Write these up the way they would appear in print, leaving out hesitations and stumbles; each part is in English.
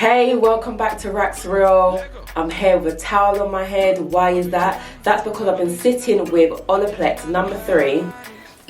Hey, welcome back to Rax Real. I'm here with a towel on my head. Why is that? That's because I've been sitting with Olaplex No. 3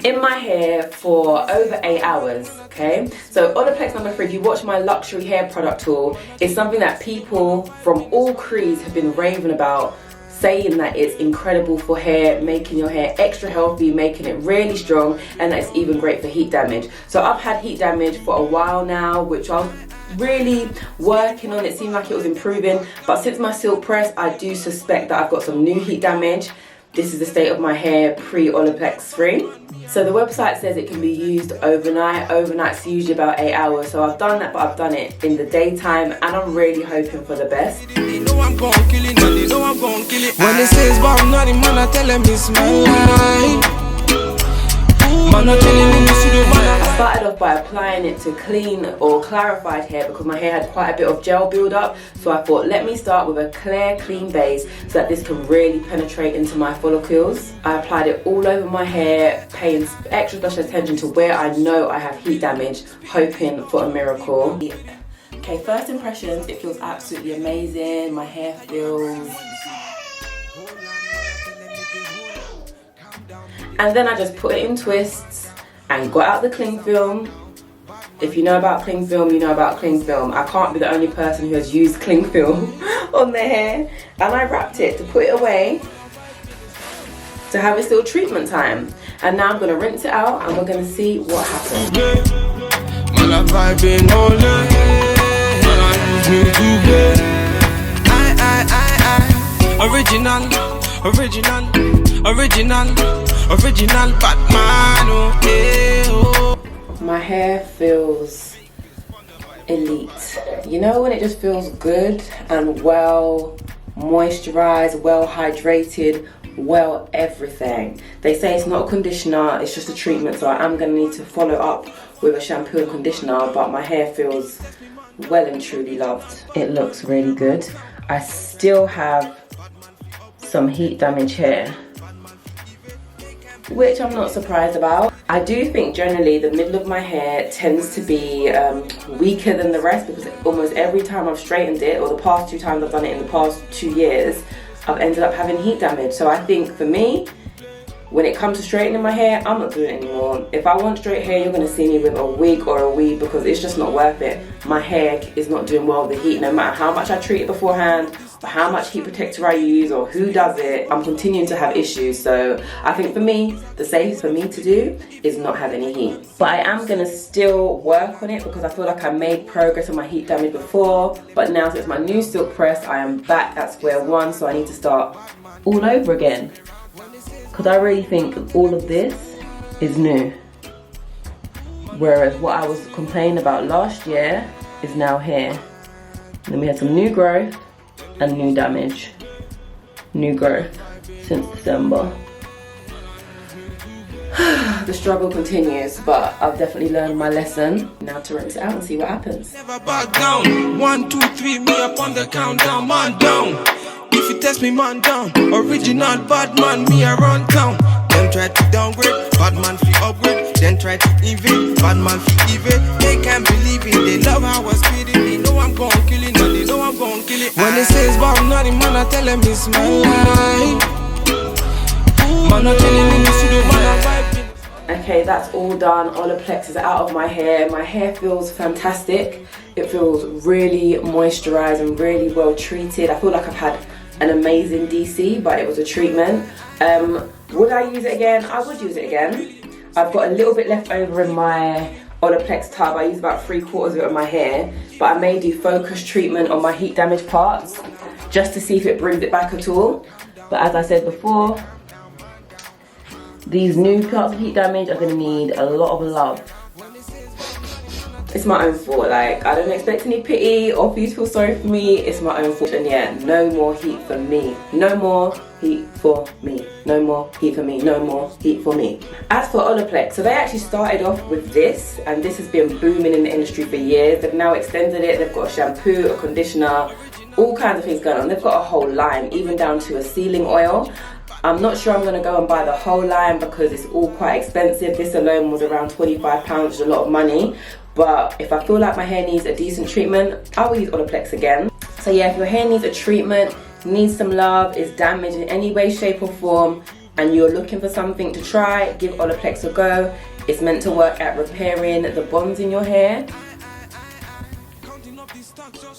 in my hair for over 8 hours, okay? So Olaplex No. 3, if you watch my luxury hair product haul, is something that people from all creeds have been raving about, saying that it's incredible for hair, making your hair extra healthy, making it really strong, and that it's even great for heat damage. So I've had heat damage for a while now, which I was really working on. It seemed like it was improving, but since my silk press, I do suspect that I've got some new heat damage. This is the state of my hair pre-Olaplex 3. So the website says it can be used overnight. Overnight's usually about 8 hours. So I've done that, but I've done it in the daytime, and I'm really hoping for the best. They know I'm gon' kill it, they know I'm gon' kill it. When they say it's about nothing, man, I tell them it's my life. Man, I tell them it's the man. I started off by applying it to clean or clarified hair because my hair had quite a bit of gel build up. So I thought, let me start with a clear, clean base so that this can really penetrate into my follicles. I applied it all over my hair, paying extra special attention to where I know I have heat damage, hoping for a miracle. Okay, first impressions, it feels absolutely amazing. My hair feels... And then I just put it in twists and got out the cling film. If you know about cling film, you know about cling film. I can't be the only person who has used cling film on their hair. And I wrapped it to put it away to have its little treatment time. And now I'm gonna rinse it out and we're gonna see what happens. Man, I'm vibing all day. Man, I use me to play. Original Batman, oh, yeah, oh. My hair feels elite. You know when it just feels good and well moisturized, well hydrated, well everything. They say it's not a conditioner, it's just a treatment, so I am going to need to follow up with a shampoo and conditioner, but my hair feels well and truly loved. It looks really good. I still have some heat damage here, which I'm not surprised about. I do think generally the middle of my hair tends to be weaker than the rest because almost every time I've straightened it, or the past 2 times I've done it in the past 2 years, I've ended up having heat damage. So I think for me, when it comes to straightening my hair, I'm not doing it anymore. If I want straight hair, you're gonna see me with a wig or a weave because it's just not worth it. My hair is not doing well with the heat, no matter how much I treat it beforehand, or how much heat protector I use, or who does it, I'm continuing to have issues. So I think for me, the safest for me to do is not have any heat. But I am gonna still work on it because I feel like I made progress on my heat damage before, but now since my new silk press, I am back at square one, so I need to start all over again. Because I really think all of this is new. Whereas what I was complaining about last year is now here. And then we had some new growth and new damage. New growth since December. The struggle continues, but I've definitely learned my lesson. Now to rinse it out and see what happens. Never back down. 1, 2, 3, me up on the countdown, man down. If you test me, man down. Original bad man, me around town. Them try to downgrade, bad man fi upgrade. Then try to invade, bad man fi evade. They can't believe it, they love how I spit it. They know I'm gon' kill it, and they know I'm gon' kill it. When they say it's about nothing, man, I tell them it's my life. Man, I tell them in the studio, man, I'm vibing. Okay, that's all done. Olaplex is out of my hair. My hair feels fantastic. It feels really moisturized and really well treated. I feel like I've had an amazing DC, but it was a treatment. Would I use it again? I would use it again. I've got a little bit left over in my Olaplex tub. I use about 3/4 of it on my hair, but I may do focus treatment on my heat damaged parts just to see if it brings it back at all. But as I said before, these new parts of heat damage are gonna need a lot of love. It's my own fault, like, I don't expect any pity or for you to feel sorry for me. It's my own fault, and yeah, no more heat for me. No more heat for me. No more heat for me. No more heat for me. As for Olaplex, so they actually started off with this, and this has been booming in the industry for years. They've now extended it. They've got a shampoo, a conditioner, all kinds of things going on. They've got a whole line, even down to a sealing oil. I'm not sure I'm going to go and buy the whole line because it's all quite expensive. This alone was around £25, which is a lot of money. but if I feel like my hair needs a decent treatment, I will use Olaplex again. So yeah, if your hair needs a treatment, needs some love, is damaged in any way, shape or form, and you're looking for something to try, give Olaplex a go. It's meant to work at repairing the bonds in your hair.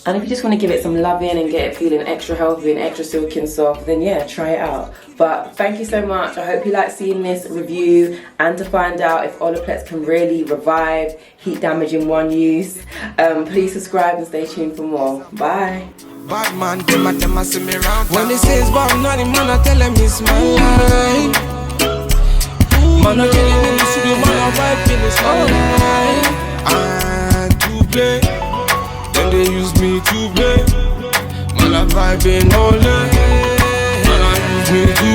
And if you just want to give it some loving and get it feeling extra healthy and extra silky and soft, then yeah, try it out. But thank you so much. I hope you like seeing this review and to find out if Olaplex can really revive heat damage in one use. Please subscribe and stay tuned for more. Bye. Bad man, them a see me round. When they say it's about nothing, man, I tell them it's my life. Man, I tell you in the studio, man, I vibe in it's my life. And to play, then they use me to play. Man, I vibe in all day. Man, I use me to